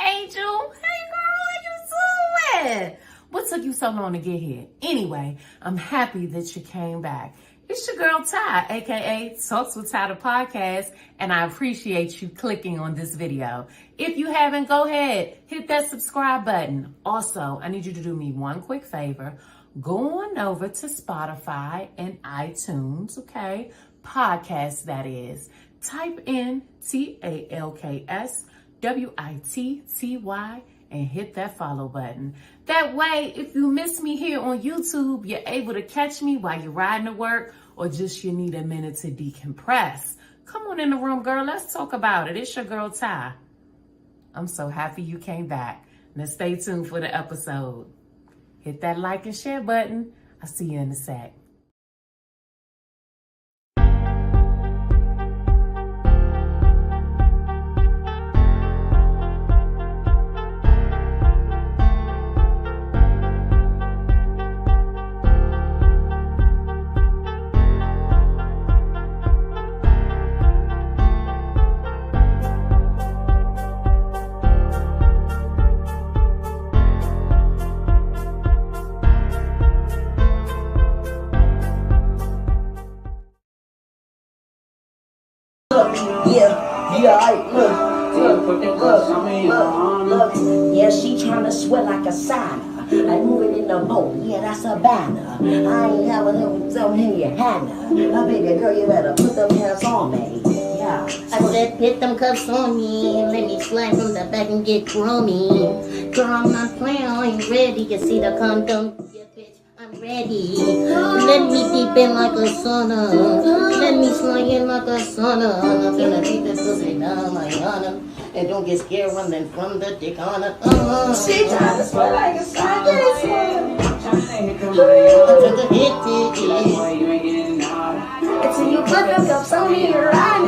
Angel. Hey, girl, how you doing? What took you so long to get here? Anyway, I'm happy that you came back. It's your girl Ty, aka Talks with Ty the podcast, and I appreciate you clicking on this video. If you haven't, go ahead, hit that subscribe button. Also, I need you to do me one quick favor. Go on over to Spotify and iTunes, okay? Podcast, that is. Type in TalksWitTy and hit that follow button. That way, if you miss me here on YouTube, you're able to catch me while you're riding to work or just you need a minute to decompress. Come on in the room, girl. Let's talk about it. It's your girl, Ty. I'm so happy you came back. Now stay tuned for the episode. Hit that like and share button. I'll see you in a sec. Look. Yeah, she tryna sweat like a sauna. I move it in the boat, yeah, that's a banner. I ain't having them in your Hannah. Now, baby girl, you better put them hands on me. Yeah. I said, put them cuffs on me. Let me slide from the back and get chromey. Girl, I'm not playing, I ain't ready. You see the condom? Yeah, bitch, I'm ready. Let me deep in like a sauna. Let me slide in like a sauna. I'm gonna beat this pussy down like Anna. And don't get scared running from the dick on it. She tryna sweat like a sauna. Until you put them cuffs on me, you're right.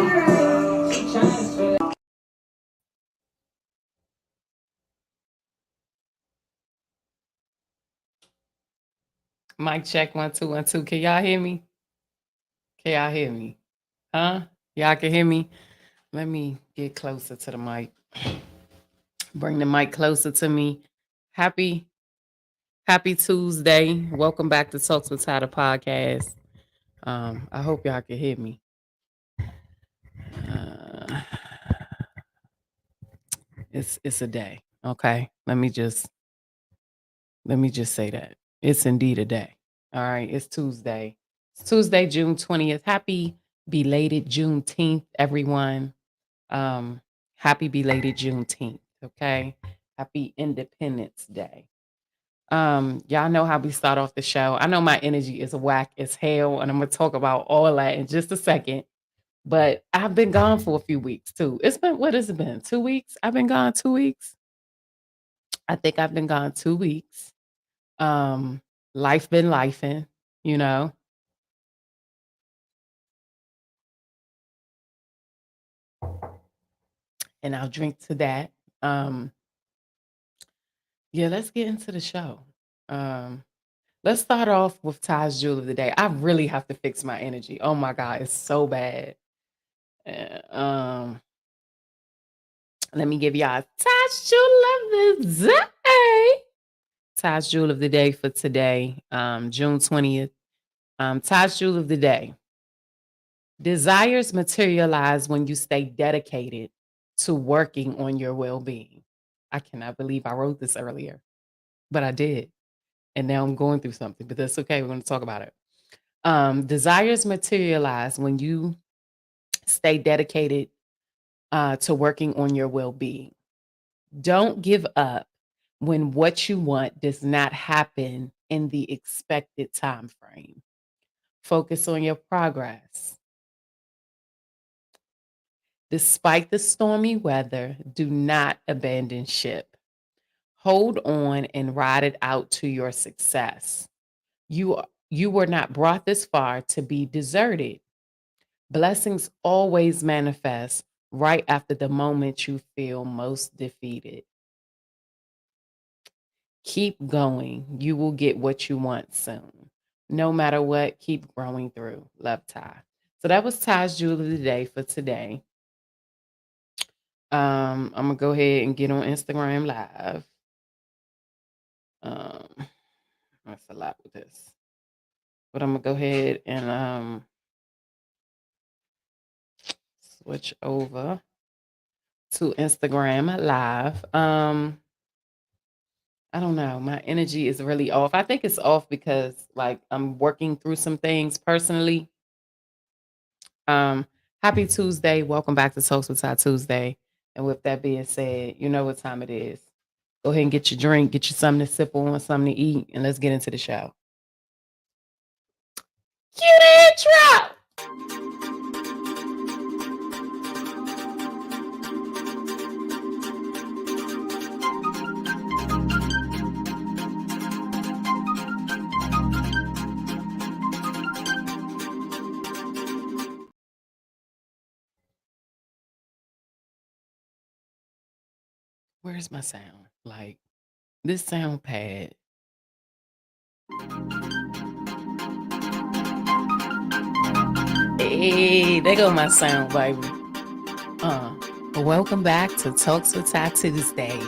Mic check 1 2 1 2. Can y'all hear me? Can y'all hear me? Huh? Y'all can hear me? Let me get closer to the mic. Bring the mic closer to me. Happy Tuesday. Welcome back to Talks with Ty the podcast. I hope y'all can hear me. It's a day. Okay. Let me just say that. It's indeed a day. All right. It's Tuesday. It's Tuesday, June 20th. Happy belated Juneteenth, everyone. Happy belated Juneteenth. Okay. Happy Independence Day. Y'all know how we start off the show. I know my energy is whack as hell, and I'm gonna talk about all that in just a second. But I've been gone for a few weeks too. What has it been? 2 weeks? I've been gone 2 weeks. I think I've been gone 2 weeks. Life been lifing, you know. And I'll drink to that. Yeah, let's get into the show. Let's start off with Ty's Jewel of the Day. I really have to fix my energy. Oh my God, it's so bad. Let me give y'all Ty's Jewel of the Day. Ty's Jewel of the Day for today, June 20th. Ty's Jewel of the Day. Desires materialize when you stay dedicated to working on your well-being. I cannot believe I wrote this earlier, but I did. And now I'm going through something, but that's okay. We're going to talk about it. Desires materialize when you stay dedicated to working on your well-being. Don't give up when what you want does not happen in the expected time frame. Focus on your progress. Despite the stormy weather, do not abandon ship. Hold on and ride it out to your success. You were not brought this far to be deserted. Blessings always manifest right after the moment you feel most defeated. Keep going. You will get what you want soon. No matter what, keep growing through. Love, Ty. So that was Ty's Jewel of the Day for today. I'm gonna go ahead and get on Instagram Live. Um, that's a lot with this, but I'm gonna go ahead and switch over to Instagram Live. I don't know. My energy is really off. I think it's off because like I'm working through some things personally. Um, Happy Tuesday. Welcome back to Talks with Ty Tuesday. And with that being said, you know what time it is. Go ahead and get your drink, get you something to sip on, something to eat, and let's get into the show. Cue the intro. Where's my sound? Like this sound pad. Hey, there go my sound, baby. Welcome back to Talks with Ty Tuesdays.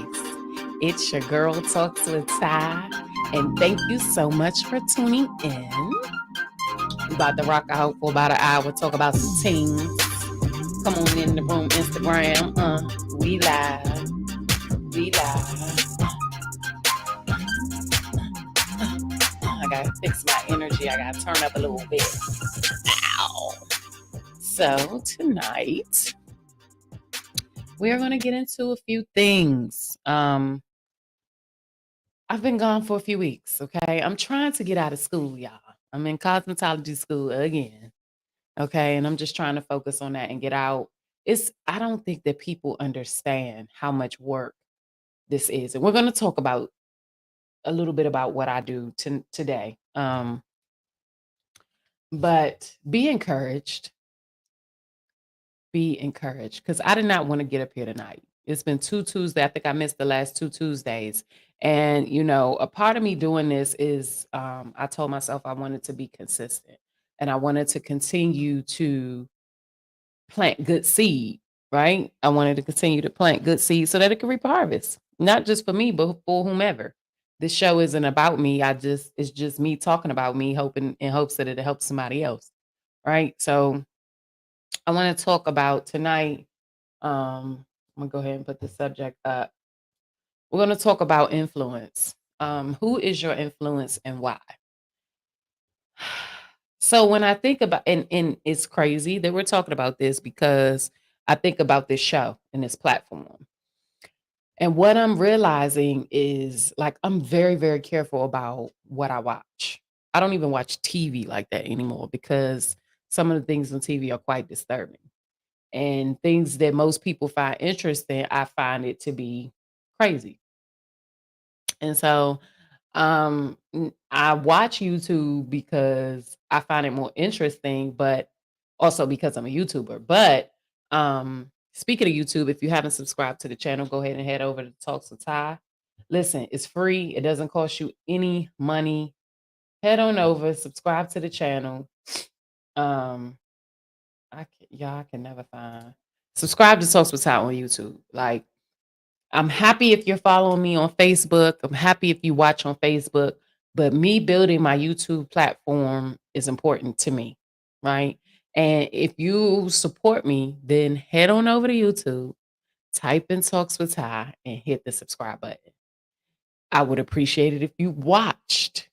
It's your girl Talks with Ty, and thank you so much for tuning in. We about to rock out for about an hour, talk about some things. Come on in the room, Instagram. We live. We live. I gotta fix my energy. I gotta turn up a little bit. Ow. So tonight we are gonna get into a few things. I've been gone for a few weeks. Okay, I'm trying to get out of school, y'all. I'm in cosmetology school again. Okay, and I'm just trying to focus on that and get out. I don't think that people understand how much work this is, and we're going to talk about a little bit about what I do today. But be encouraged, because I did not want to get up here tonight. It's been 2 Tuesdays. I think I missed the last 2 Tuesdays, and a part of me doing this is I told myself I wanted to be consistent, and I wanted to continue to plant good seed, right? I wanted to continue to plant good seed so that it could reap harvest, not just for me, but for whomever. This show isn't about me. It's just me talking about me, hoping in hopes that it helps somebody else, right? So I want to talk about tonight. I'm gonna go ahead and put the subject up. We're going to talk about influence. Who is your influence and why? So when I think about and it's crazy that we're talking about this because I think about this show and this platform. And what I'm realizing is like I'm very, very careful about what I watch. I don't even watch TV like that anymore because some of the things on TV are quite disturbing. And things that most people find interesting, I find it to be crazy. And so I watch YouTube because I find it more interesting, but also because I'm a YouTuber. But speaking of YouTube, if you haven't subscribed to the channel, go ahead and head over to Talks with Ty. Listen, it's free. It doesn't cost you any money. Head on over, subscribe to the channel. I can never find. Subscribe to Talks with Ty on YouTube. Like I'm happy if you're following me on Facebook. I'm happy if you watch on Facebook, but me building my YouTube platform is important to me, right? And if you support me, then head on over to YouTube, type in Talks with Ty, and hit the subscribe button. I would appreciate it if you watched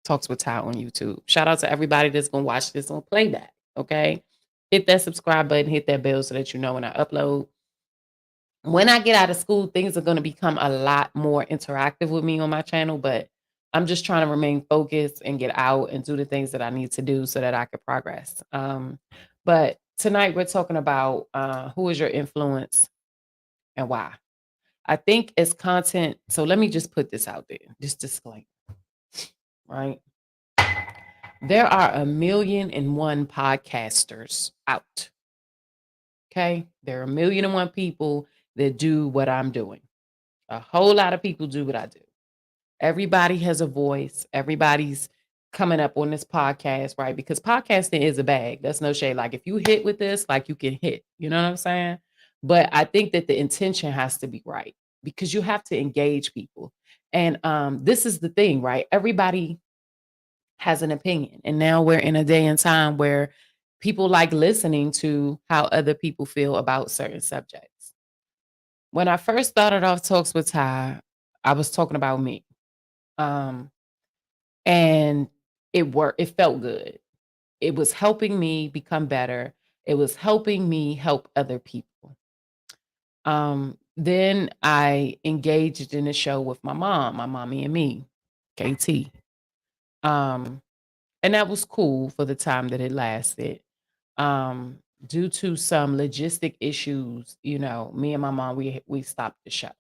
Talks with Ty on YouTube. Shout out to everybody that's going to watch this on playback, okay? Hit that subscribe button, hit that bell so that you know when I upload. When I get out of school, things are going to become a lot more interactive with me on my channel, but I'm just trying to remain focused and get out and do the things that I need to do so that I can progress. But tonight we're talking about who is your influence and why. I think as content, so let me just put this out there, this disclaimer, right? There are 1,000,001 podcasters out. Okay. There are 1,000,001 people that do what I'm doing. A whole lot of people do what I do. Everybody has a voice. Everybody's coming up on this podcast, right? Because podcasting is a bag. That's no shade. Like if you hit with this, like you can hit. You know what I'm saying? But I think that the intention has to be right because you have to engage people. And this is the thing, right? Everybody has an opinion. And now we're in a day and time where people like listening to how other people feel about certain subjects. When I first started off Talks with Ty, I was talking about me. Um, and it worked. It felt good. It was helping me become better. It was helping me help other people. Then I engaged in a show with my mommy and me, KT. Um, and that was cool for the time that it lasted. Due to some logistic issues, me and my mom, we stopped the show.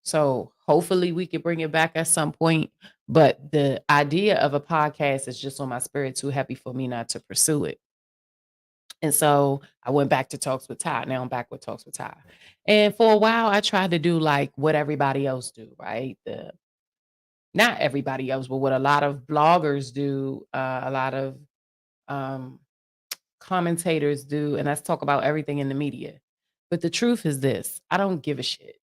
So hopefully we could bring it back at some point. But the idea of a podcast is just on my spirit too heavy for me not to pursue it. And so I went back to Talks with Ty. Now I'm back with Talks with Ty. And for a while, I tried to do like what everybody else do, right? Not everybody else, but what a lot of bloggers do, a lot of um, commentators do, and that's talk about everything in the media. But the truth is this: I don't give a shit.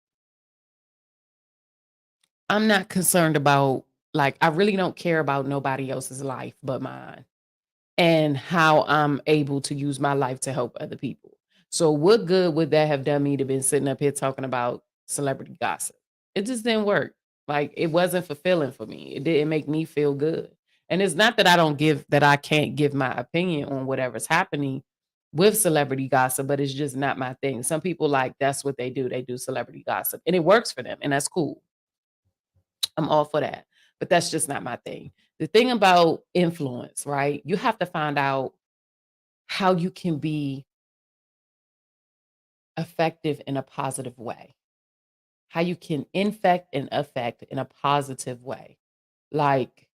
I'm not concerned about like I really don't care about nobody else's life but mine and how I'm able to use my life to help other people. So what good would that have done me to been sitting up here talking about celebrity gossip? It just didn't work. Like it wasn't fulfilling for me. It didn't make me feel good. And it's not that I can't give my opinion on whatever's happening with celebrity gossip, but it's just not my thing. Some people like that's what they do. They do celebrity gossip and it works for them and that's cool. I'm all for that. But that's just not my thing. The thing about influence, right? You have to find out how you can be effective in a positive way, how you can infect and affect in a positive way. Like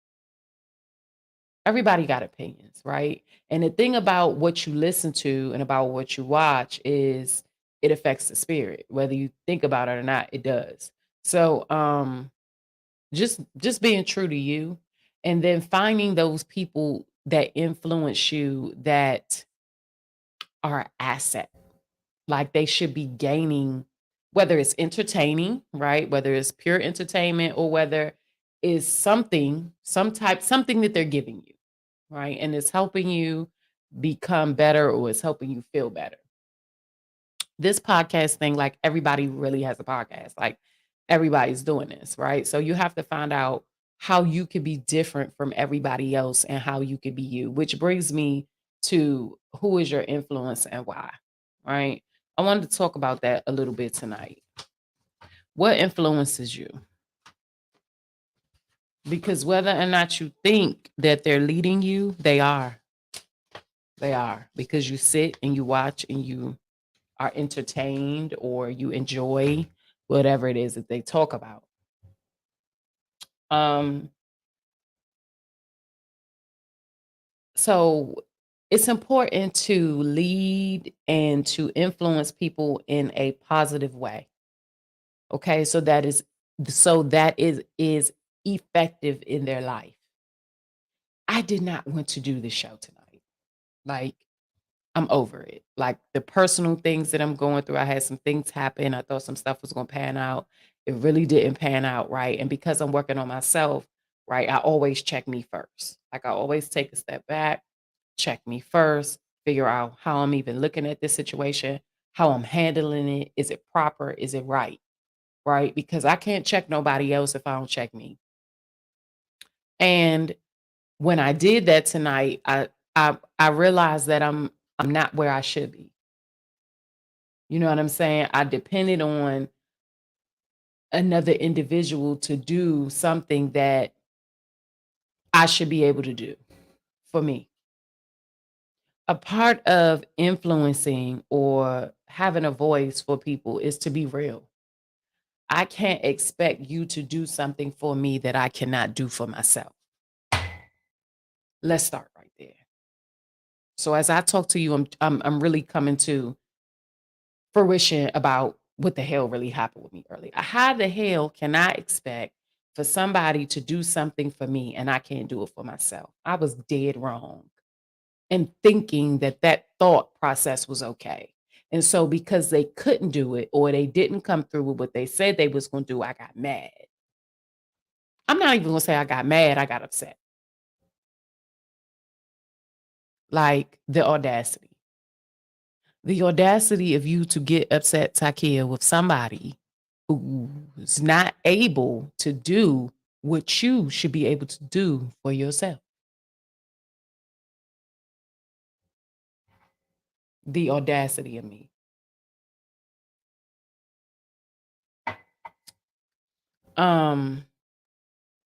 everybody got opinions, right? And the thing about what you listen to and about what you watch is it affects the spirit. Whether you think about it or not, it does. So just being true to you and then finding those people that influence you that are an asset. Like they should be gaining, whether it's entertaining, right? Whether it's pure entertainment or whether it's something that they're giving you, right? And it's helping you become better or it's helping you feel better. This podcast thing, like everybody really has a podcast. Like everybody's doing this, right? So you have to find out how you could be different from everybody else and how you could be you, which brings me to who is your influence and why, right? I wanted to talk about that a little bit tonight. What influences you? Because whether or not you think that they're leading you, they are. They are. Because you sit and you watch and you are entertained or you enjoy whatever it is that they talk about. Um, so it's important to lead and to influence people in a positive way. Okay, so that is effective in their life. I did not want to do the show tonight. Like I'm over it. Like the personal things that I'm going through, I had some things happen. I thought some stuff was going to pan out. It really didn't pan out, right? And because I'm working on myself, right, I always check me first. Like I always take a step back, check me first, figure out how I'm even looking at this situation, how I'm handling it. Is it proper? Is it right? Right? Because I can't check nobody else if I don't check me. And when I did that tonight, I realized that I'm not where I should be. You know what I'm saying? I depended on another individual to do something that I should be able to do for me. A part of influencing or having a voice for people is to be real. I can't expect you to do something for me that I cannot do for myself. Let's start right there. So as I talk to you, I'm really coming to fruition about what the hell really happened with me earlier. How the hell can I expect for somebody to do something for me and I can't do it for myself? I was dead wrong in thinking that that thought process was okay. And so because they couldn't do it or they didn't come through with what they said they was going to do, I got mad. I'm not even going to say I got mad, I got upset. Like the audacity. The audacity of you to get upset, Takia, with somebody who's not able to do what you should be able to do for yourself. The audacity of me. And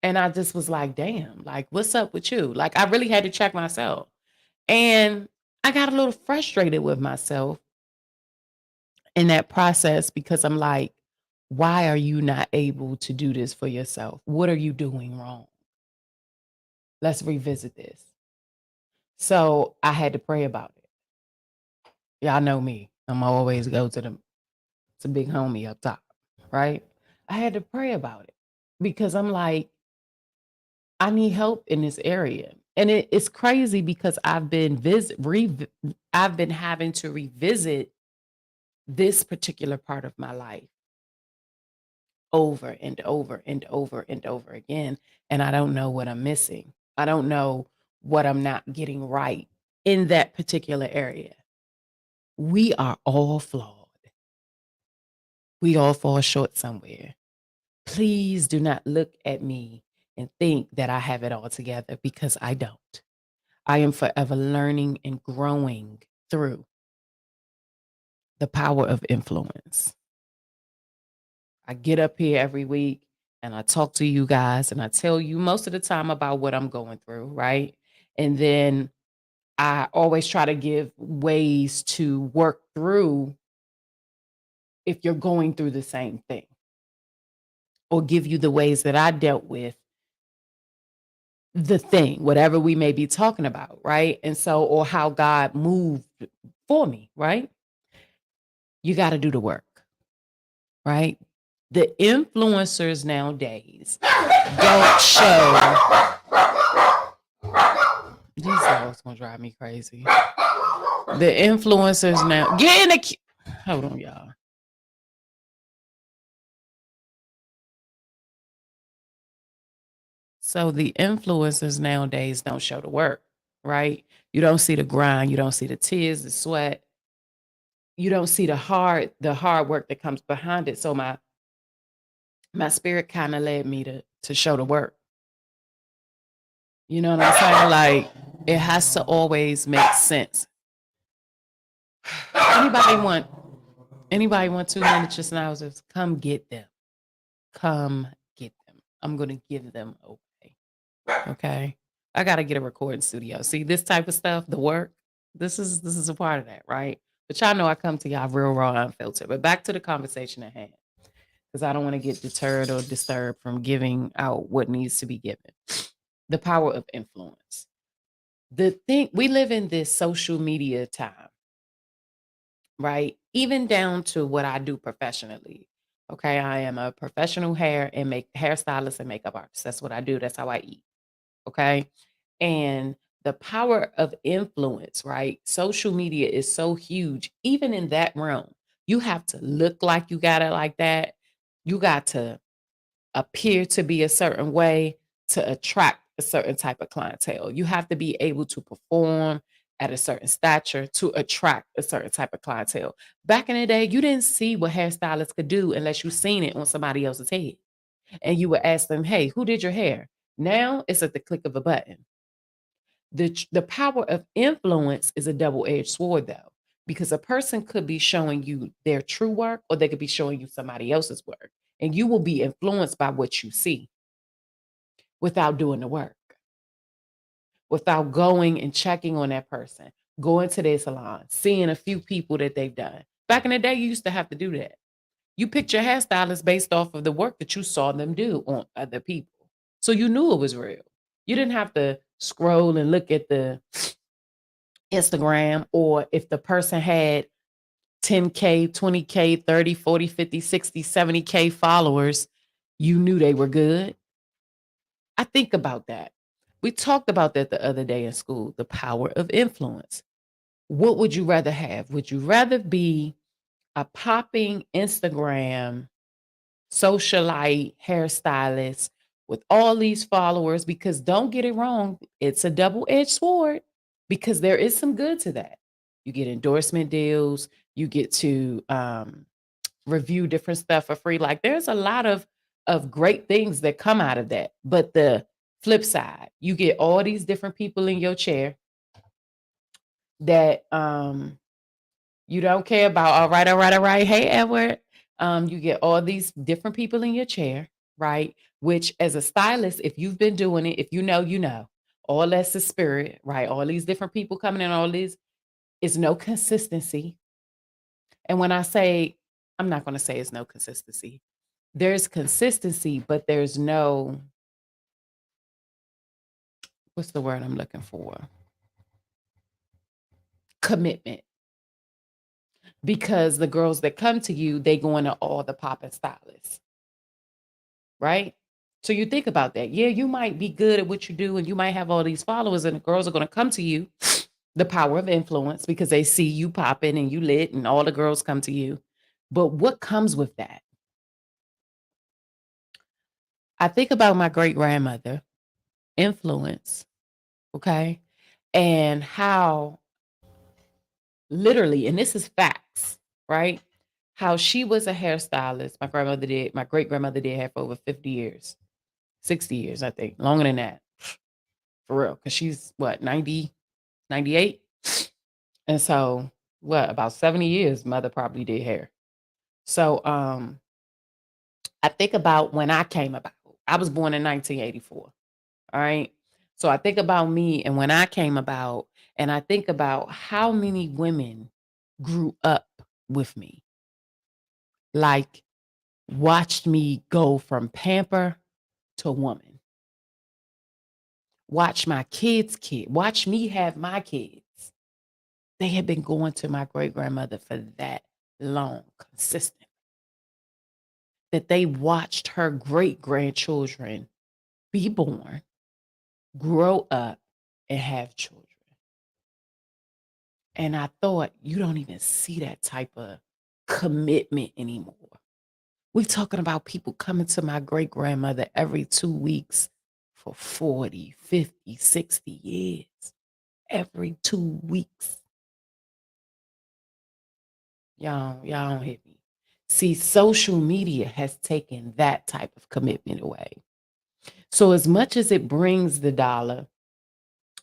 I just was like, damn, like, what's up with you? Like, I really had to check myself. And I got a little frustrated with myself in that process because I'm like, why are you not able to do this for yourself? What are you doing wrong? Let's revisit this. So I had to pray about it. Y'all know me. I'm always go to the big homie up top, right? I had to pray about it because I'm like, I need help in this area. And it's crazy because I've been I've been having to revisit this particular part of my life over and over and over and over again. And I don't know what I'm missing. I don't know what I'm not getting right in that particular area. We are all flawed. We all fall short somewhere. Please do not look at me and think that I have it all together because I don't. I am forever learning and growing through the power of influence. I get up here every week and I talk to you guys and I tell you most of the time about what I'm going through, right? And then I always try to give ways to work through if you're going through the same thing, or give you the ways that I dealt with the thing, whatever we may be talking about, right? And so, or how God moved for me, right? You got to do the work, right? The influencers nowadays don't show. These dogs gonna drive me crazy. The influencers now get in the. Hold on, y'all. So the influencers nowadays don't show the work, right? You don't see the grind, you don't see the tears, the sweat. You don't see the hard work that comes behind it. So my spirit kind of led me to show the work. You know what I'm saying? Like, it has to always make sense. Anybody want 2 minutes now? Just come get them. Come get them. I'm gonna give them away. Okay. I gotta get a recording studio. See this type of stuff, the work. This is a part of that, right? But y'all know I come to y'all real raw, unfiltered. But back to the conversation at hand, because I don't want to get deterred or disturbed from giving out what needs to be given. The power of influence. The thing, we live in this social media time, right? Even down to what I do professionally. Okay, I am a professional hairstylist and makeup artist. That's what I do. That's how I eat. Okay. And the power of influence, right? Social media is so huge. Even in that realm, you have to look like you got it like that. You got to appear to be a certain way to attract a certain type of clientele. You have to be able to perform at a certain stature to attract a certain type of clientele. Back in the day, you didn't see what hairstylists could do unless you seen it on somebody else's head. And you would ask them, hey, who did your hair? Now it's at the click of a button. The power of influence is a double-edged sword, though, because a person could be showing you their true work or they could be showing you somebody else's work. And you will be influenced by what you see without doing the work, without going and checking on that person, going to their salon, seeing a few people that they've done. Back in the day, you used to have to do that. You picked your hairstylist based off of the work that you saw them do on other people. So you knew it was real. You didn't have to scroll and look at the Instagram, or if the person had 10K, 20K, 30, 40, 50, 60, 70K followers, you knew they were good. I think about that. We talked about that the other day in school, the power of influence. What would you rather have? Would you rather be a popping Instagram socialite hairstylist with all these followers? Because don't get it wrong, it's a double-edged sword, because there is some good to that. You get endorsement deals, you get to review different stuff for free. Like, there's a lot of great things that come out of that. But the flip side, you get all these different people in your chair that you don't care about. All right, all right, all right. Hey, Edward. You get all these different people in your chair, right? Which, as a stylist, if you've been doing it, if you know, you know. All that's the spirit, right? All these different people coming in, all these is no consistency. And when I say, I'm not going to say it's no consistency. There's consistency, but there's no, what's the word I'm looking for? Commitment. Because the girls that come to you, they go into all the poppin' stylists, right? So you think about that. Yeah, you might be good at what you do and you might have all these followers, and the girls are going to come to you, the power of influence, because they see you popping and you lit and all the girls come to you. But what comes with that? I think about my great grandmother, influence, okay? And how literally, and this is facts, right? How she was a hairstylist. My great grandmother did hair for over 50 years, 60 years, I think, longer than that, for real. Because she's what, 90, 98? And so, what, about 70 years, mother probably did hair. So, I think about when I came about. I was born in 1984. All right. So I think about me and when I came about, and I think about how many women grew up with me, like watched me go from pamper to woman, watch my watch me have my kids. They had been going to my great grandmother for that long, consistent, that they watched her great grandchildren be born, grow up, and have children. And I thought, you don't even see that type of commitment anymore. We're talking about people coming to my great grandmother every 2 weeks for 40, 50, 60 years. Every 2 weeks. Y'all don't hit me. See, social media has taken that type of commitment away. So as much as it brings the dollar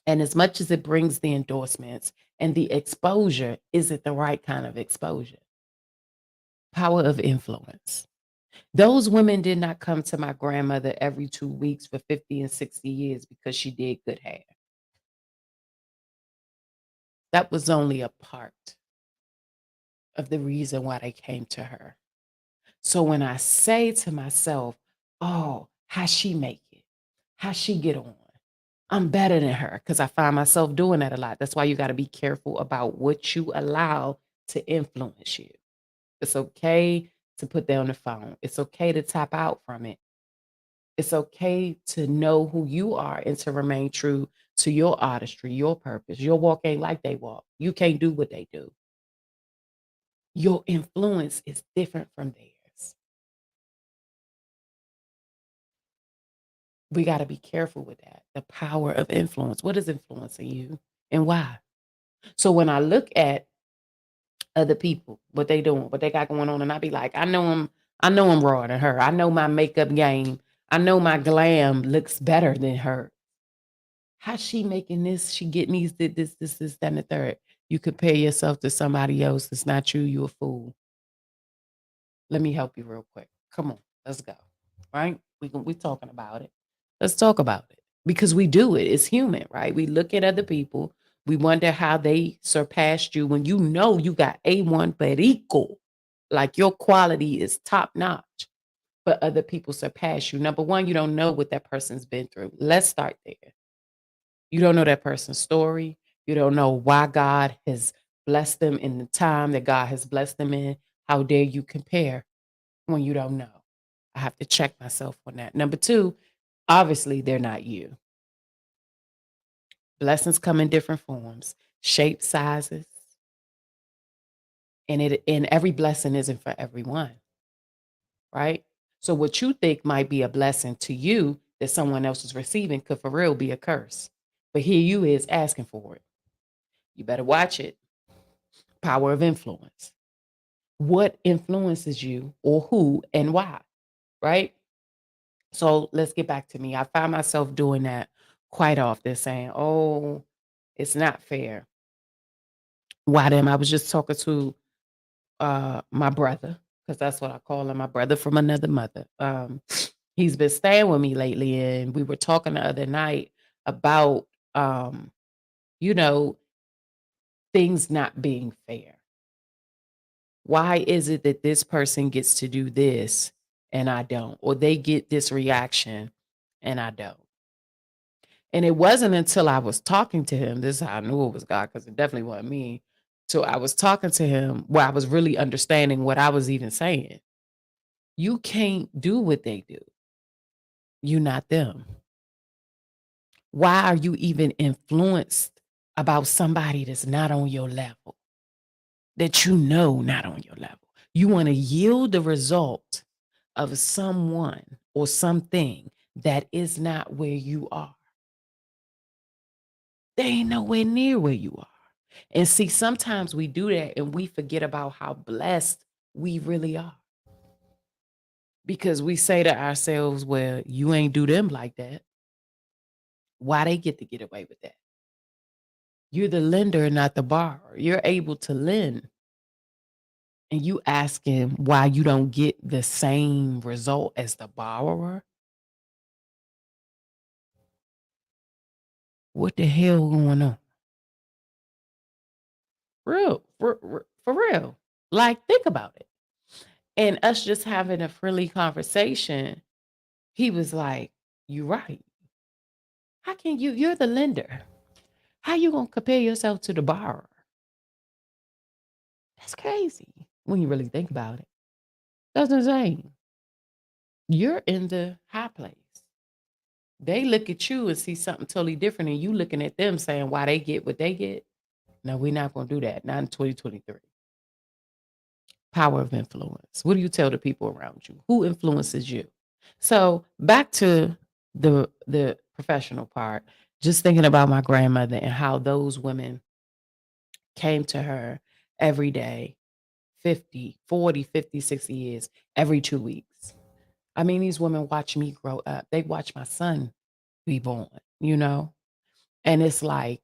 and as much as it brings the endorsements and the exposure, is it the right kind of exposure? Power of influence. Those women did not come to my grandmother every 2 weeks for 50 and 60 years because she did good hair. That was only a part of the reason why they came to her. So when I say to myself, oh, how she make it? How she get on? I'm better than her, because I find myself doing that a lot. That's why you got to be careful about what you allow to influence you. It's okay to put down the phone. It's okay to tap out from it. It's okay to know who you are and to remain true to your artistry, your purpose. Your walk ain't like they walk. You can't do what they do. Your influence is different from theirs. We got to be careful with that. The power of influence. What is influencing you and why? So when I look at other people, what they doing, what they got going on, and I be like, I know I'm rawer than her. I know my makeup game. I know my glam looks better than her. How's she making this? She getting these, this, that, and the third. You compare yourself to somebody else that's not you, you a fool. Let me help you real quick. Come on, let's go. Right? We're talking about it. Let's talk about it. Because we do it. It's human, right? We look at other people. We wonder how they surpassed you when you know you got A1 perico. Like your quality is top notch. But other people surpass you. Number one, you don't know what that person's been through. Let's start there. You don't know that person's story. You don't know why God has blessed them in the time that God has blessed them in. How dare you compare when you don't know? I have to check myself on that. Number two, obviously, they're not you. Blessings come in different forms, shapes, sizes, And every blessing isn't for everyone, right? So what you think might be a blessing to you that someone else is receiving could for real be a curse. But here you is asking for it. You better watch it. Power of influence. What influences you or who and why, right? So let's get back to me. I find myself doing that quite often, saying, oh, it's not fair. Why them? I was just talking to my brother, because that's what I call him, my brother from another mother. He's been staying with me lately, and we were talking the other night about you know, things not being fair. Why is it that this person gets to do this and I don't? Or they get this reaction and I don't? And it wasn't until I was talking to him, this is how I knew it was God, because it definitely wasn't me. So I was talking to him where I was really understanding what I was even saying. You can't do what they do. You're not them. Why are you even influenced about somebody that's not on your level, that you know not on your level? You want to yield the result of someone or something that is not where you are. They ain't nowhere near where you are. And see, sometimes we do that and we forget about how blessed we really are. Because we say to ourselves, well, you ain't do them like that. Why they get away with that? You're the lender, not the borrower. You're able to lend. And you asking why you don't get the same result as the borrower? What the hell going on? For real. Like, think about it. And us just having a friendly conversation, he was like, "You right. How can you're the lender. How you gonna compare yourself to the borrower? That's crazy when you really think about it. That's insane. You're in the high place. They look at you and see something totally different, and you looking at them saying why they get what they get. No, we're not gonna do that. Not in 2023. Power of influence. What do you tell the people around you? Who influences you? So back to the professional part, just thinking about my grandmother and how those women came to her every day, 50, 40, 50, 60 years, every 2 weeks. I mean, these women watch me grow up. They watch my son be born, you know? And it's like,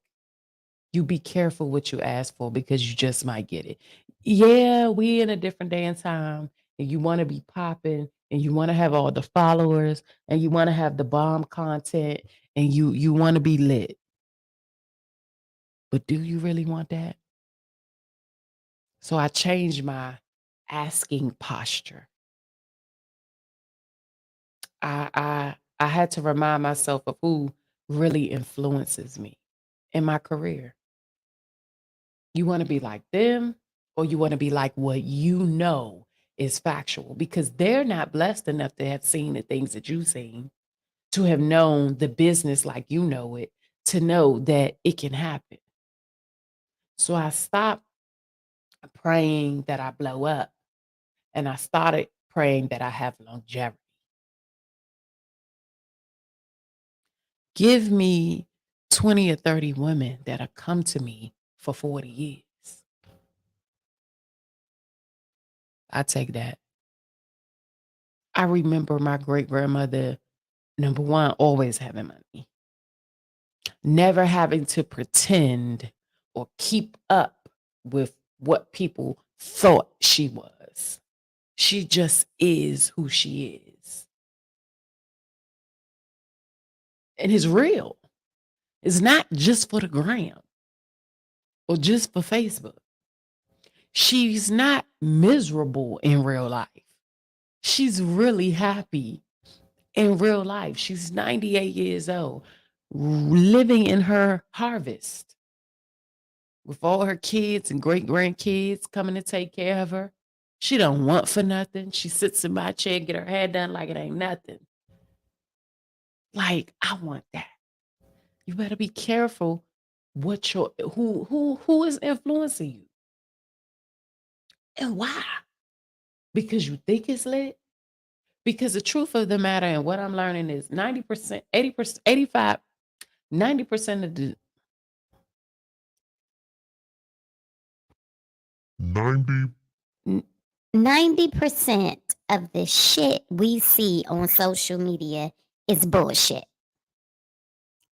you be careful what you ask for because you just might get it. Yeah, we in a different day and time, and you want to be popping, and you want to have all the followers, and you want to have the bomb content, and you want to be lit. But do you really want that? So I changed my asking posture. I had to remind myself of who really influences me in my career. You want to be like them, or you want to be like what you know is factual, because they're not blessed enough to have seen the things that you've seen, to have known the business like you know it, to know that it can happen. So I stopped praying that I blow up, and I started praying that I have longevity. Give me 20 or 30 women that'll come to me for 40 years. I take that. I remember my great grandmother, number one, always having money, never having to pretend or keep up with what people thought she was. She just is who she is. And it's real. It's not just for the gram or just for Facebook. She's not miserable in real life. She's really happy in real life. She's 98 years old, living in her harvest with all her kids and great grandkids coming to take care of her. She don't want for nothing. She sits in my chair, get her hair done like it ain't nothing. Like, I want that. You better be careful what your who is influencing you. And why? Because you think it's lit? Because the truth of the matter and what I'm learning is 90%, 80%, 85, 90% of the 90% of the shit we see on social media is bullshit.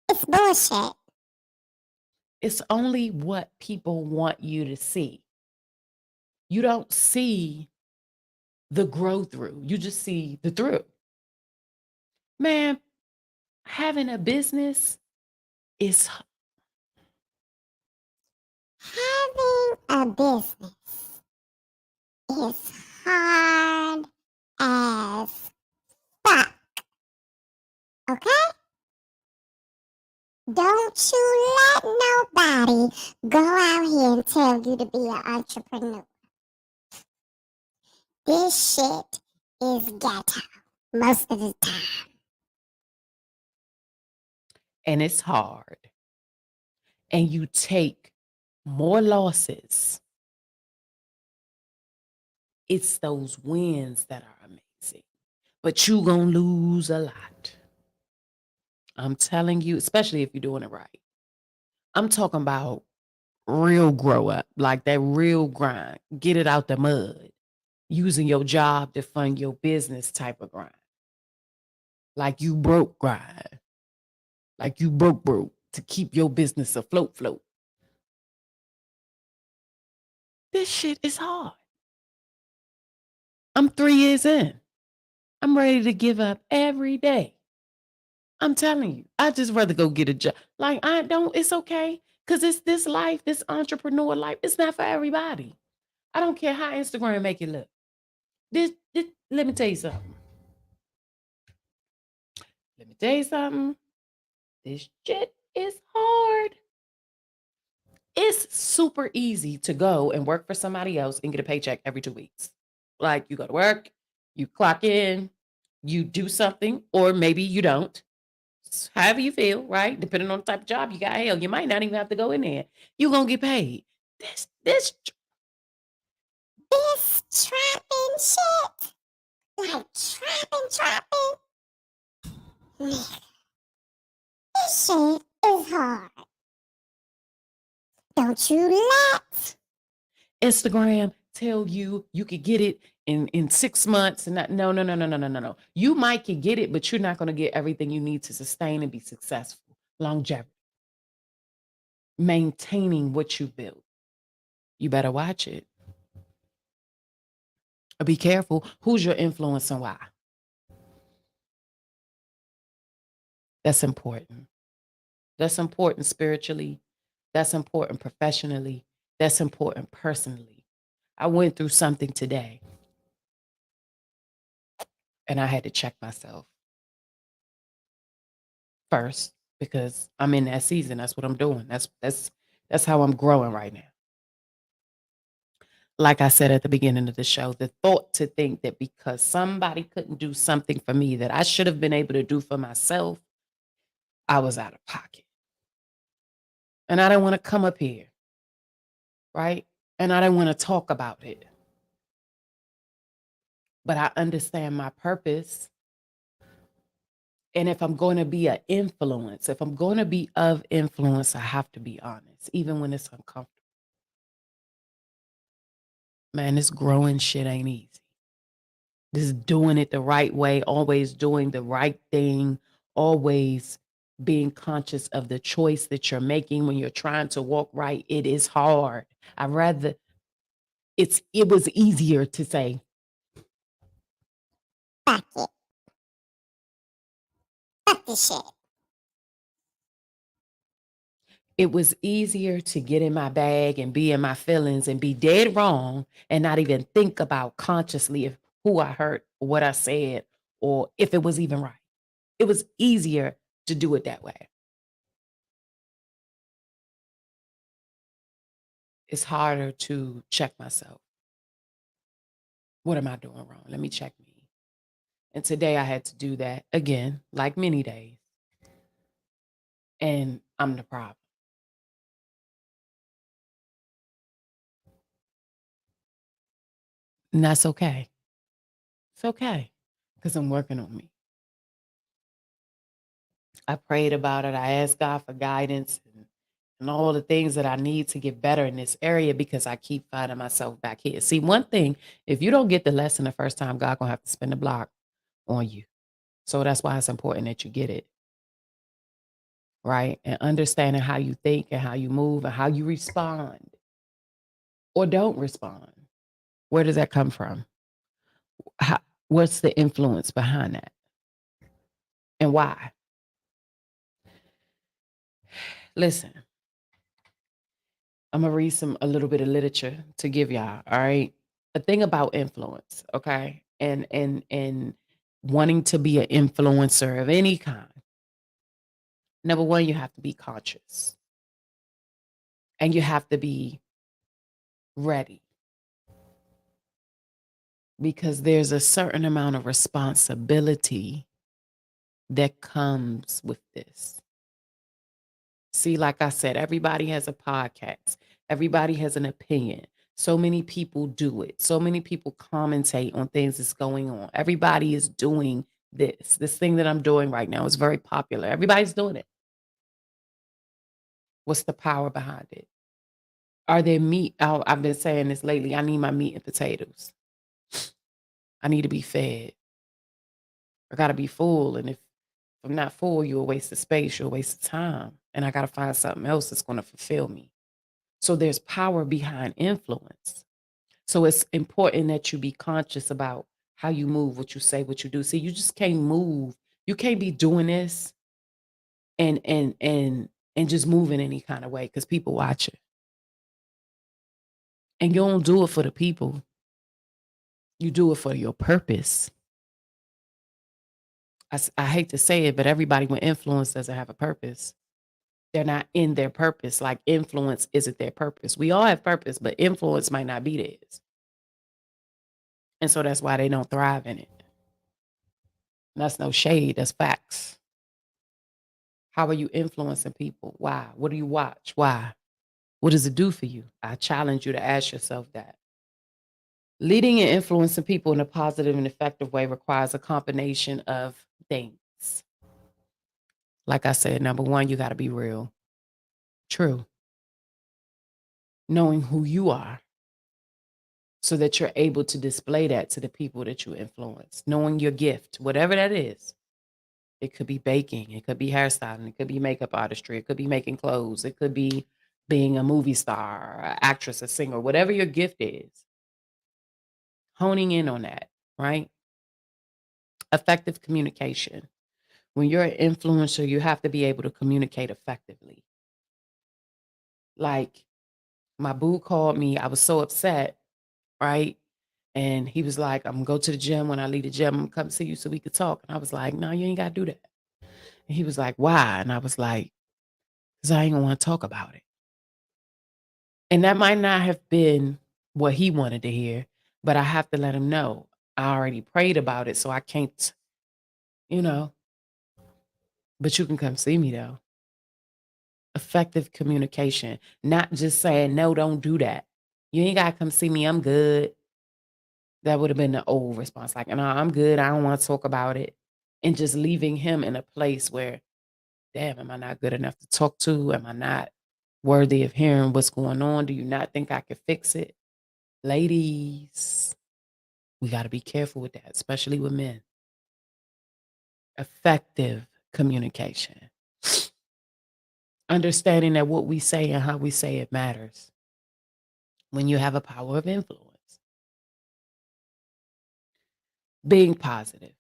It's bullshit. it's only what people want you to see. You don't see the grow through. You just see the through. Man, having a business is Having a business is hard as fuck. Okay? Don't you let nobody go out here and tell you to be an entrepreneur. This shit is ghetto most of the time. and it's hard. And you take more losses. It's those wins that are amazing. But you gonna lose a lot. I'm telling you, especially if you're doing it right. I'm talking about real grow up, like that real grind. Get it out the mud. Using your job to fund your business type of grind. Like you broke grind. Like you broke to keep your business afloat. This shit is hard. I'm 3 years in. I'm ready to give up every day. I'm telling you, I just rather go get a job. Like I don't, it's okay. Cause it's this life, this entrepreneur life, it's not for everybody. I don't care how Instagram make it look. This let me tell you something. Let me tell you something. This shit is hard. It's super easy to go and work for somebody else and get a paycheck every 2 weeks. Like you go to work, you clock in, you do something, or maybe you don't. However you feel, right? Depending on the type of job you got, hell, you might not even have to go in there. You're gonna get paid. This Trapping shit. Like trapping. Nigga, this shit is hard. Don't you let Instagram tell you you could get it in 6 months and not no. You might can get it, but you're not gonna get everything you need to sustain and be successful. Longevity. Maintaining what you built. You better watch it. Be careful. Who's your influence and why? That's important. That's important spiritually. That's important professionally. That's important personally. I went through something today and I had to check myself first because I'm in that season. That's what I'm doing. That's how I'm growing right now. Like I said at the beginning of the show, the thought to think that because somebody couldn't do something for me that I should have been able to do for myself, I was out of pocket. And I didn't want to come up here, right? And I didn't want to talk about it. But I understand my purpose. And if I'm going to be an influence, if I'm going to be of influence, I have to be honest, even when it's uncomfortable. Man, this growing shit ain't easy. This doing it the right way, always doing the right thing, always being conscious of the choice that you're making when you're trying to walk right. It is hard. It was easier to say, fuck it. Fuck this shit. it was easier to get in my bag and be in my feelings and be dead wrong and not even think about consciously if who I hurt, what I said, or if it was even right. It was easier to do it that way. It's harder to check myself. What am I doing wrong? Let me check me. And today I had to do that again, like many days. And I'm the problem. And that's okay. It's okay because I'm working on me. I prayed about it. I asked God for guidance and all the things that I need to get better in this area because I keep finding myself back here. See, one thing, if you don't get the lesson the first time, God gonna have to spin the block on you. So that's why it's important that you get it, right? And understanding how you think and how you move and how you respond or don't respond. Where does that come from? How, what's the influence behind that? And why? Listen, I'm gonna read a little bit of literature to give y'all. All right, the thing about influence, okay, and wanting to be an influencer of any kind. Number one, you have to be conscious, and you have to be ready because there's a certain amount of responsibility that comes with this. See, like I said, everybody has a podcast. Everybody has an opinion. So many people do it. So many people commentate on things that's going on. Everybody is doing this. This thing that I'm doing right now is very popular. Everybody's doing it. What's the power behind it? Are there meat? I've been saying this lately. I need my meat and potatoes. I need to be fed. I got to be full. And if I'm not full, you're a waste of space. You're a waste of time. And I got to find something else that's going to fulfill me. So there's power behind influence. So it's important that you be conscious about how you move, what you say, what you do. See, you just can't move. You can't be doing this and just move in any kind of way because people watch it. And you don't do it for the people. You do it for your purpose. I hate to say it, but everybody with influence doesn't have a purpose. They're not in their purpose. Like influence isn't their purpose. We all have purpose, but influence might not be theirs. And so that's why they don't thrive in it. And that's no shade, that's facts. How are you influencing people? Why? What do you watch? Why? What does it do for you? I challenge you to ask yourself that. Leading and influencing people in a positive and effective way requires a combination of things. Like I said, number one, you got to be real. True. Knowing who you are so that you're able to display that to the people that you influence. Knowing your gift, whatever that is. It could be baking. It could be hairstyling. It could be makeup artistry. It could be making clothes. It could be being a movie star, an actress, a singer, whatever your gift is. Honing in on that, right? Effective communication. When you're an influencer, you have to be able to communicate effectively. Like my boo called me. I was so upset, right? And he was like, I'm going to go to the gym. When I leave the gym, I'm going to come see you so we could talk. And I was like, no, you ain't got to do that. And he was like, why? And I was like, because I ain't going to want to talk about it. And that might not have been what he wanted to hear, but I have to let him know. I already prayed about it, so I can't, you know, but you can come see me though. Effective communication, not just saying, no, don't do that. You ain't got to come see me. I'm good. That would have been the old response. Like, no, I'm good. I don't want to talk about it. And just leaving him in a place where, damn, am I not good enough to talk to? Am I not worthy of hearing what's going on? Do you not think I could fix it? Ladies, we got to be careful with that, especially with men. Effective communication. Understanding that what we say and how we say it matters when you have a power of influence. Being positive.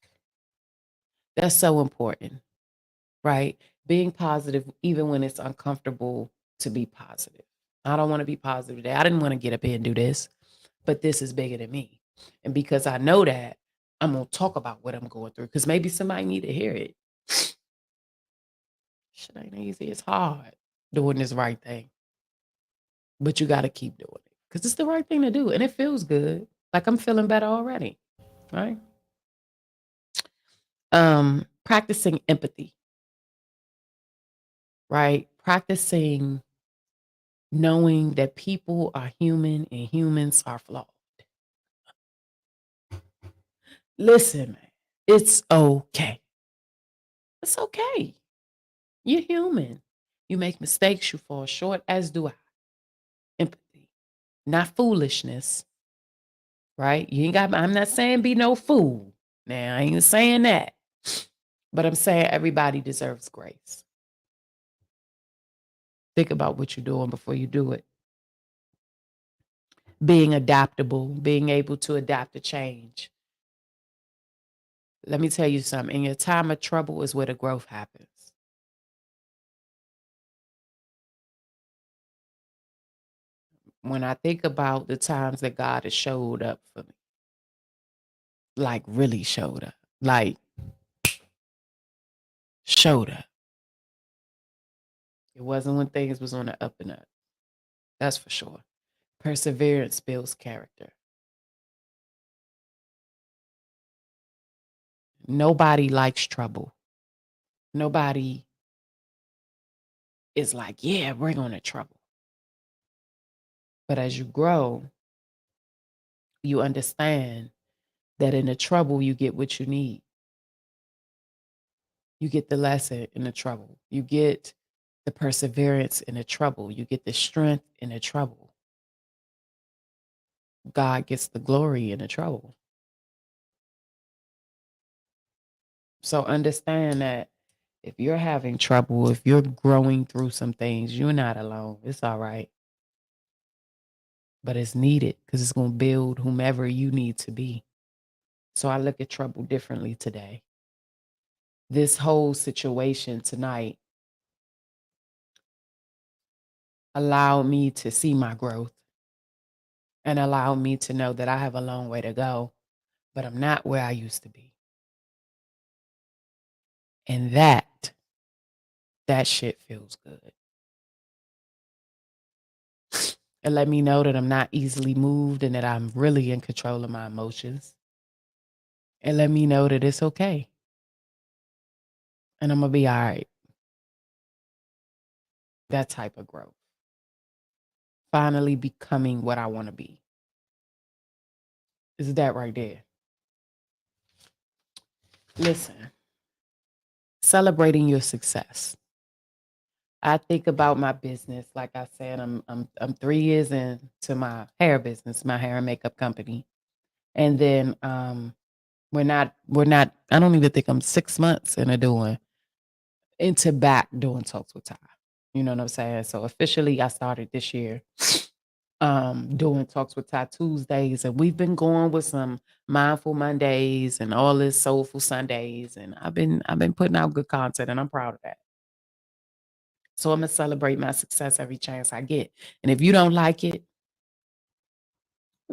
That's so important, right? Being positive, even when it's uncomfortable to be positive. I don't want to be positive today. I didn't want to get up here and do this, but this is bigger than me. And because I know that, I'm going to talk about what I'm going through because maybe somebody need to hear it. Shit ain't easy. It's hard doing this right thing. But you got to keep doing it because it's the right thing to do. And it feels good. Like I'm feeling better already. Right. Practicing empathy. Right. Practicing knowing that people are human and humans are flawed. Listen, man, it's okay. It's okay. You're human. You make mistakes, you fall short, as do I. Empathy, not foolishness, right? You ain't got, I'm not saying be no fool. Now, I ain't saying that. But I'm saying everybody deserves grace. Think about what you're doing before you do it. Being adaptable, being able to adapt to change. Let me tell you something. In your time of trouble is where the growth happens. When I think about the times that God has showed up for me, like really showed up, like showed up. It wasn't when things was on the up and up. That's for sure. Perseverance builds character. Nobody likes trouble. Nobody is like, yeah, bring on the trouble. But as you grow, you understand that in the trouble, you get what you need. You get the lesson in the trouble. You get the perseverance in the trouble. You get the strength in the trouble. God gets the glory in the trouble. So understand that if you're having trouble, if you're growing through some things, you're not alone. It's all right. But it's needed because it's going to build whomever you need to be. So I look at trouble differently today. This whole situation tonight allowed me to see my growth and allowed me to know that I have a long way to go, but I'm not where I used to be. And that shit feels good. It let me know that I'm not easily moved and that I'm really in control of my emotions. It let me know that it's okay. And I'm going to be all right. That type of growth. Finally becoming what I want to be. Is that right there? Listen, celebrating your success. I think about my business. Like I said, I'm 3 years into my hair business, my hair and makeup company. And then we're not, I don't even think I'm 6 months into back doing Talks with Ty. You know what I'm saying? So officially I started this year doing Talks with Ty Tuesdayz, and we've been going with some mindful Mondays and all this soulful Sundays, and I've been putting out good content, and I'm proud of that. So I'm gonna celebrate my success every chance I get. And if you don't like it,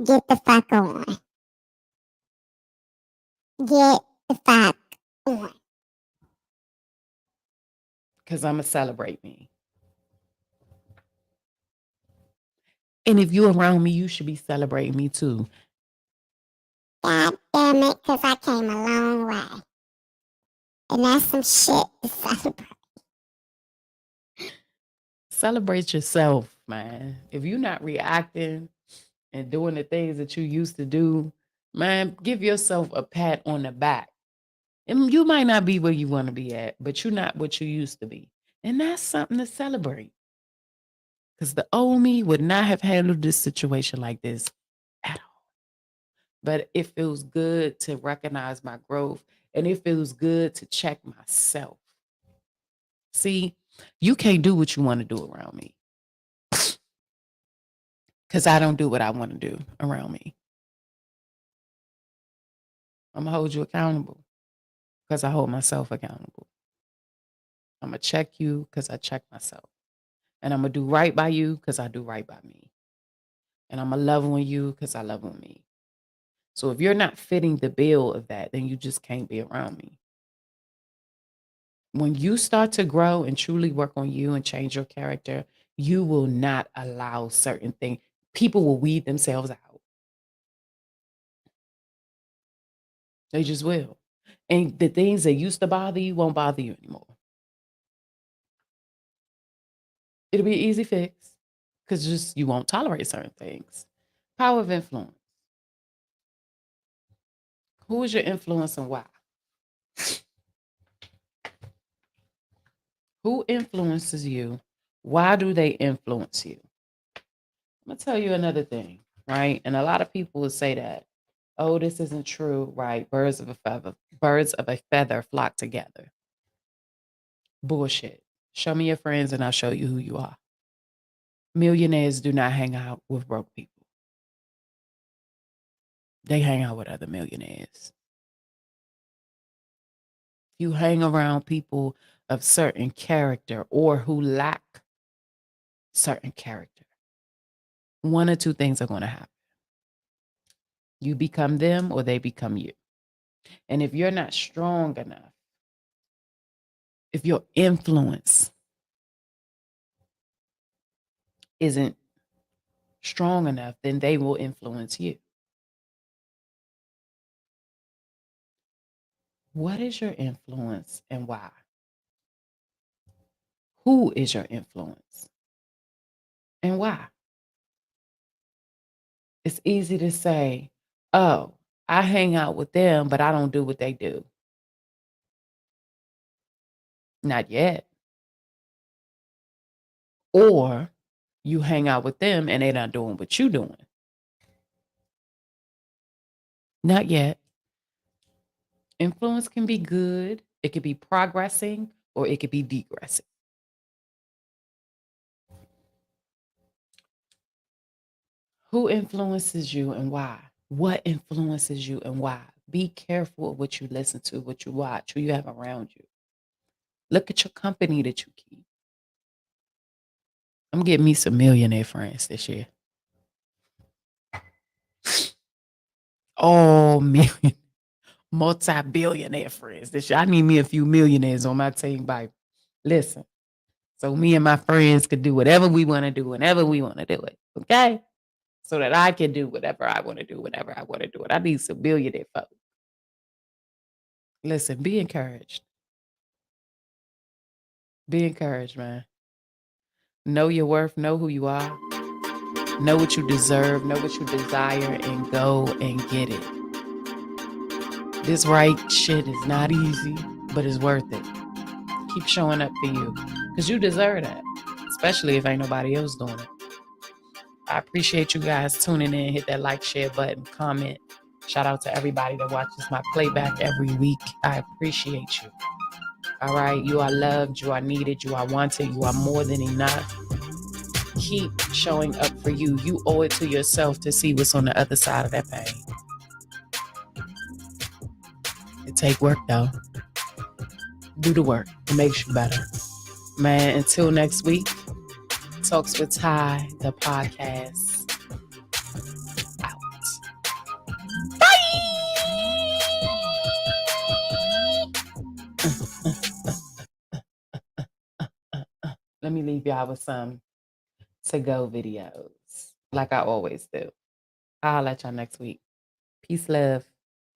Get the fuck on. Get the fuck on. because I'm gonna celebrate me. And if you're around me, you should be celebrating me too. God damn it, because I came a long way. And that's some shit to celebrate. Celebrate yourself, man. If you're not reacting and doing the things that you used to do, man, give yourself a pat on the back. And you might not be where you want to be at, but you're not what you used to be. And that's something to celebrate. Because the old me would not have handled this situation like this at all. But it feels good to recognize my growth, and it feels good to check myself. See, you can't do what you want to do around me because I don't do what I want to do around me. I'm going to hold you accountable because I hold myself accountable. I'm going to check you because I check myself. And I'm going to do right by you because I do right by me. And I'm going to love on you because I love on me. So if you're not fitting the bill of that, then you just can't be around me. When you start to grow and truly work on you and change your character, you will not allow certain things. People will weed themselves out. They just will. And the things that used to bother you won't bother you anymore. It'll be an easy fix because just you won't tolerate certain things. Power of influence. Who is your influence and why? Who influences you? Why do they influence you? I'm going to tell you another thing, right? And a lot of people will say that, oh, this isn't true, right? Birds of a feather flock together. Bullshit. Show me your friends and I'll show you who you are. Millionaires do not hang out with broke people. They hang out with other millionaires. You hang around people of certain character or who lack certain character. One or two things are going to happen. You become them or they become you. And if you're not strong enough, if your influence isn't strong enough, then they will influence you. What is your influence and why? Who is your influence and why? It's easy to say, oh, I hang out with them, but I don't do what they do. Not yet. Or you hang out with them and they're not doing what you're doing. Not yet. Influence can be good. It could be progressing or it could be degressing. Who influences you and why? What influences you and why? Be careful of what you listen to, what you watch, who you have around you. Look at your company that you keep. I'm getting me some millionaire friends this year. Oh, multi-billionaire friends this year. I need me a few millionaires on my team, baby. Listen, so me and my friends could do whatever we want to do whenever we want to do it, okay? So that I can do whatever I want to do whenever I want to do it. I need some billionaire folks. Listen, be encouraged. Be encouraged, man. Know your worth, know who you are, know what you deserve, know what you desire, and go and get it. This right shit is not easy, but it's worth it. Keep showing up for you because you deserve that, especially if ain't nobody else doing it. I appreciate you guys tuning in. Hit that like, share button, comment. Shout out to everybody that watches my playback every week. I appreciate you. All right. You are loved. You are needed. You are wanted. You are more than enough. Keep showing up for you. You owe it to yourself to see what's on the other side of that pain. It take work, though. Do the work. It makes you better. Man, until next week, Talks with Ty, the podcast. Out. Bye! Let me leave y'all with some to-go videos, like I always do. I'll let y'all next week. Peace, love,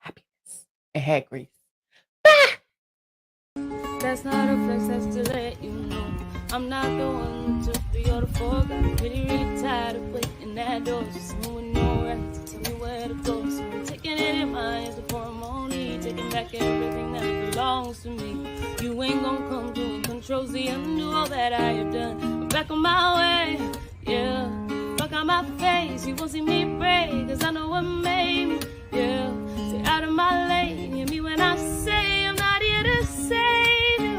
happiness, and head grease. That's not a flex, that's to let you know I'm not the one who took the order for. Got really, really tired of waiting at doors. Just moving no right to tell me where to go. So I'm taking it in my hands before I'm only taking back everything that belongs to me. You ain't gonna come through and control Z. Undo all that I have done. I'm back on my way, yeah. Fuck out my face, you won't see me break, cause I know what made me, yeah. Stay out of my lane, hear me when I say I'm not here to save you.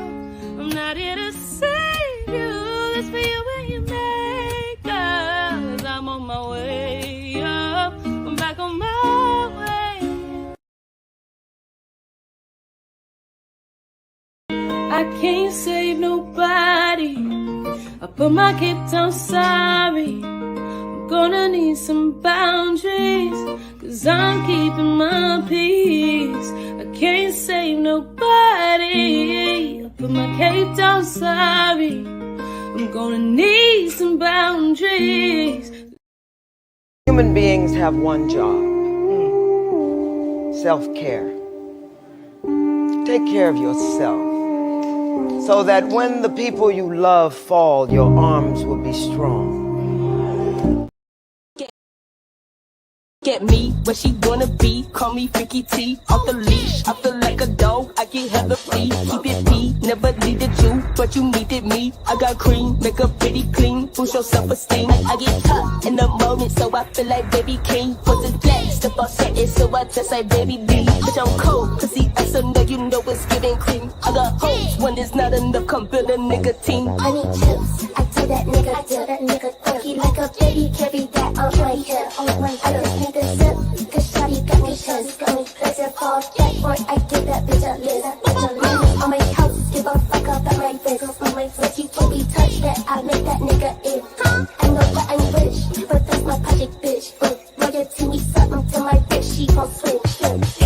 I'm not here to save you. That's for you when you make up. Cause I'm on my way up. I'm back on my way. I can't save nobody. I put my cape down, sorry. I'm gonna need some boundaries, cause I'm keeping my peace. I can't save nobody. I put my cape down, sorry. I'm gonna need some boundaries. Human beings have one job. Self-care. Take care of yourself, so that when the people you love fall, your arms will be strong. at me, where she wanna be. Call me Freaky T, off the leash. I feel like a dog, I get hella free. Keep it P, never needed you, but you needed me. I got cream, make up pretty clean, boost your self-esteem. I get caught in the moment, so I feel like baby king. Was it black, step off setting, so I just like baby D. Bitch, I'm cold, pussy ice, so know you know it's getting cream. I got hoes, when there's not enough, come build a nigga team. I need chips, I tell that nigga, funky like a baby, carry that on my hip. I just need a sip, cause shawty got me shoes, got me pleasure, fall back, boy, I give that bitch a list. On my house, give a fuck about my business, on my foot, you can't be touched, that I make that nigga in. I know that I'm rich, but that's my project, bitch. Royalty me something to my bitch, she gon' switch.